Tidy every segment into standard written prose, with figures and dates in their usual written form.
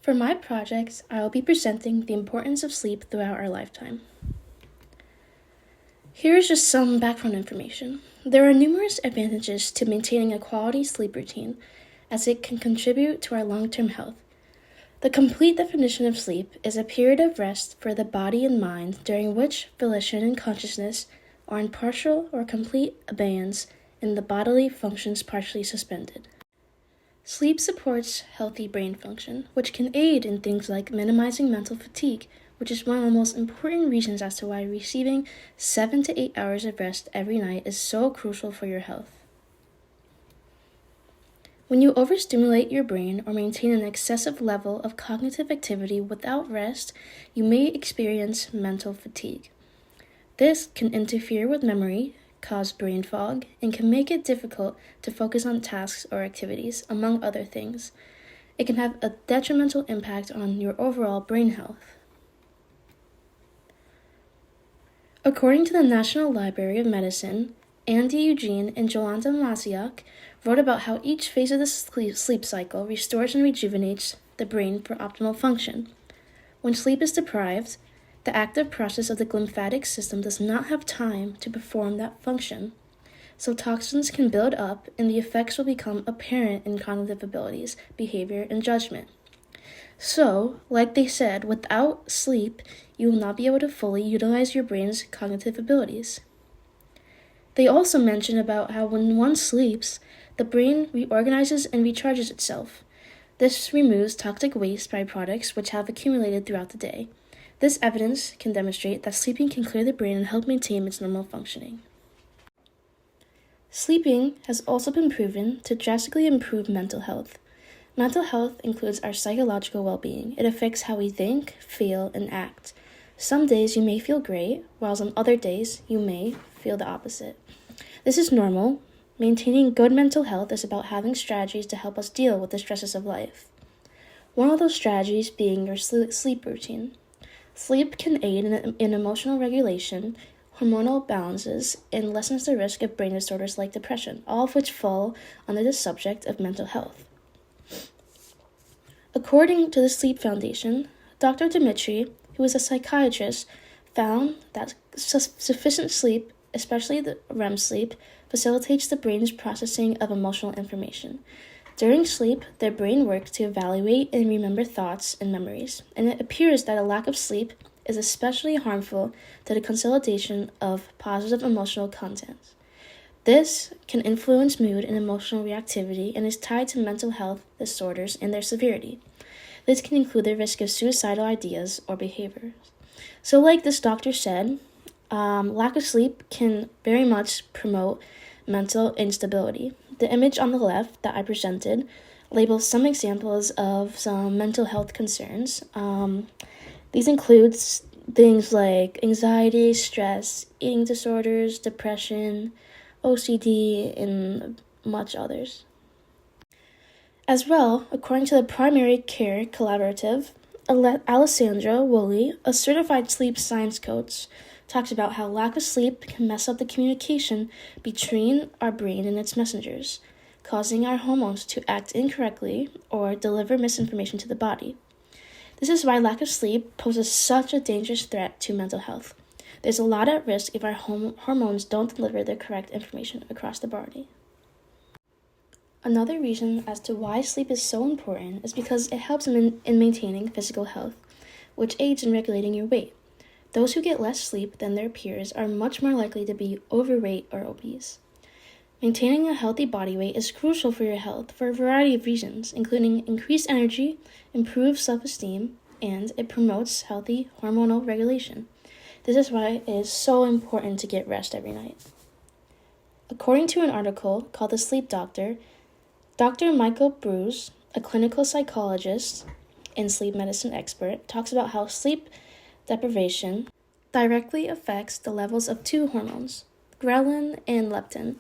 For my project, I will be presenting the importance of sleep throughout our lifetime. Here is just some background information. There are numerous advantages to maintaining a quality sleep routine, as it can contribute to our long-term health. The complete definition of sleep is a period of rest for the body and mind during which volition and consciousness are in partial or complete abeyance and the bodily functions partially suspended. Sleep supports healthy brain function, which can aid in things like minimizing mental fatigue, which is one of the most important reasons as to why receiving 7 to 8 hours of rest every night is so crucial for your health. When you overstimulate your brain or maintain an excessive level of cognitive activity without rest, you may experience mental fatigue. This can interfere with memory, cause brain fog, and can make it difficult to focus on tasks or activities, among other things. It can have a detrimental impact on your overall brain health. According to the National Library of Medicine, Andy Eugene and Jolanta Masiak wrote about how each phase of the sleep cycle restores and rejuvenates the brain for optimal function. When sleep is deprived, the active process of the lymphatic system does not have time to perform that function, so toxins can build up and the effects will become apparent in cognitive abilities, behavior, and judgment. So, like they said, without sleep, you will not be able to fully utilize your brain's cognitive abilities. They also mention about how when one sleeps, the brain reorganizes and recharges itself. This removes toxic waste byproducts which have accumulated throughout the day. This evidence can demonstrate that sleeping can clear the brain and help maintain its normal functioning. Sleeping has also been proven to drastically improve mental health. Mental health includes our psychological well-being. It affects how we think, feel, and act. Some days you may feel great, while on other days you may feel the opposite. This is normal. Maintaining good mental health is about having strategies to help us deal with the stresses of life. One of those strategies being your sleep routine. Sleep can aid in emotional regulation, hormonal balances, and lessens the risk of brain disorders like depression, all of which fall under the subject of mental health. According to the Sleep Foundation, Dr. Dimitri, who is a psychiatrist, found that sufficient sleep, especially the REM sleep, facilitates the brain's processing of emotional information. During sleep, their brain works to evaluate and remember thoughts and memories, and it appears that a lack of sleep is especially harmful to the consolidation of positive emotional content. This can influence mood and emotional reactivity and is tied to mental health disorders and their severity. This can include the risk of suicidal ideas or behaviors. So like this doctor said, lack of sleep can very much promote mental instability. The image on the left that I presented labels some examples of some mental health concerns. These include things like anxiety, stress, eating disorders, depression, OCD, and much others. As well, according to the Primary Care Collaborative, Alessandra Woolley, a certified sleep science coach, talks about how lack of sleep can mess up the communication between our brain and its messengers, causing our hormones to act incorrectly or deliver misinformation to the body. This is why lack of sleep poses such a dangerous threat to mental health. There's a lot at risk if our hormones don't deliver the correct information across the body. Another reason as to why sleep is so important is because it helps in maintaining physical health, which aids in regulating your weight. Those who get less sleep than their peers are much more likely to be overweight or obese. Maintaining a healthy body weight is crucial for your health for a variety of reasons, including increased energy, improved self-esteem, and it promotes healthy hormonal regulation. This is why it is so important to get rest every night. According to an article called The Sleep Doctor, Dr. Michael Bruce, a clinical psychologist and sleep medicine expert, talks about how sleep deprivation directly affects the levels of two hormones, ghrelin and leptin.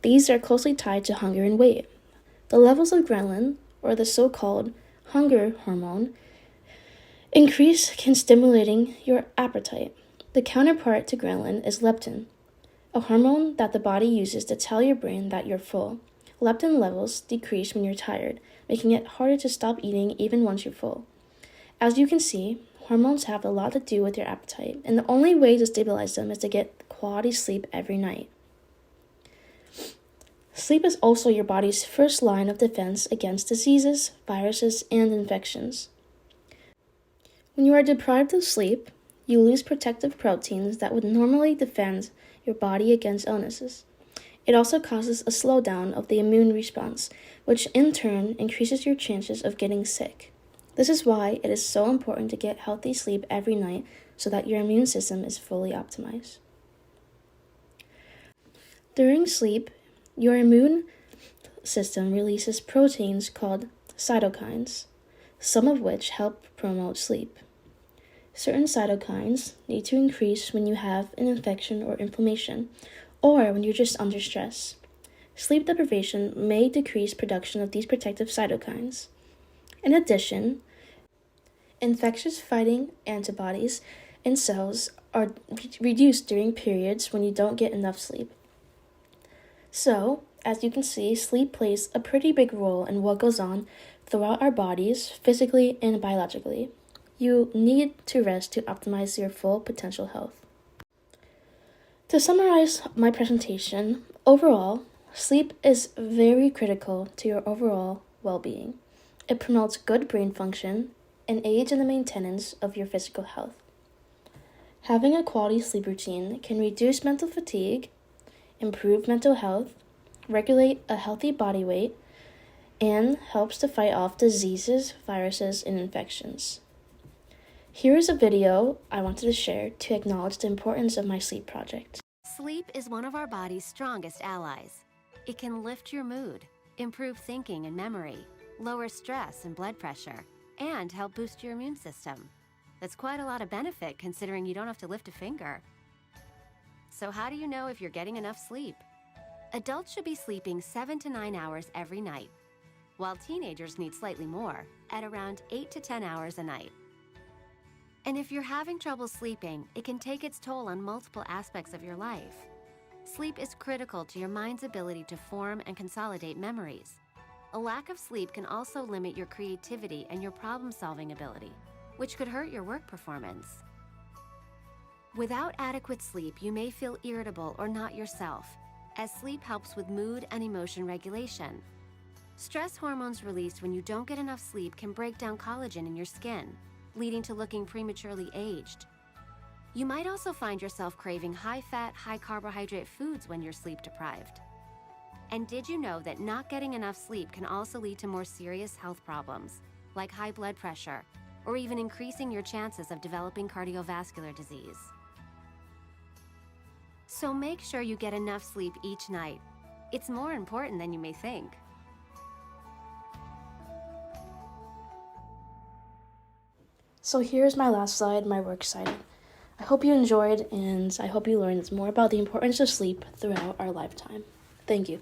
These are closely tied to hunger and weight. The levels of ghrelin, or the so-called hunger hormone, increase can stimulating your appetite. The counterpart to ghrelin is leptin, a hormone that the body uses to tell your brain that you're full. Leptin levels decrease when you're tired, making it harder to stop eating even once you're full. As you can see, hormones have a lot to do with your appetite, and the only way to stabilize them is to get quality sleep every night. Sleep is also your body's first line of defense against diseases, viruses, and infections. When you are deprived of sleep, you lose protective proteins that would normally defend your body against illnesses. It also causes a slowdown of the immune response, which in turn increases your chances of getting sick. This is why it is so important to get healthy sleep every night so that your immune system is fully optimized. During sleep, your immune system releases proteins called cytokines, some of which help promote sleep. Certain cytokines need to increase when you have an infection or inflammation, or when you're just under stress. Sleep deprivation may decrease production of these protective cytokines. In addition, infectious fighting antibodies in cells are reduced during periods when you don't get enough sleep. So, as you can see, sleep plays a pretty big role in what goes on throughout our bodies, physically and biologically. You need to rest to optimize your full potential health. To summarize my presentation, overall, sleep is very critical to your overall well-being. It promotes good brain function and aids in the maintenance of your physical health. Having a quality sleep routine can reduce mental fatigue, improve mental health, regulate a healthy body weight, and helps to fight off diseases, viruses, and infections. Here is a video I wanted to share to acknowledge the importance of my sleep project. Sleep is one of our body's strongest allies. It can lift your mood, improve thinking and memory, lower stress and blood pressure, and help boost your immune system. That's quite a lot of benefit considering you don't have to lift a finger. So how do you know if you're getting enough sleep? Adults should be sleeping 7 to 9 hours every night, while teenagers need slightly more, at around 8 to 10 hours a night. And if you're having trouble sleeping, it can take its toll on multiple aspects of your life. Sleep is critical to your mind's ability to form and consolidate memories. A lack of sleep can also limit your creativity and your problem-solving ability, which could hurt your work performance. Without adequate sleep, you may feel irritable or not yourself, as sleep helps with mood and emotion regulation. Stress hormones released when you don't get enough sleep can break down collagen in your skin, leading to looking prematurely aged. You might also find yourself craving high-fat, high-carbohydrate foods when you're sleep-deprived. And did you know that not getting enough sleep can also lead to more serious health problems, like high blood pressure, or even increasing your chances of developing cardiovascular disease? So make sure you get enough sleep each night. It's more important than you may think. So here's my last slide, my works cited. I hope you enjoyed, and I hope you learned more about the importance of sleep throughout our lifetime. Thank you.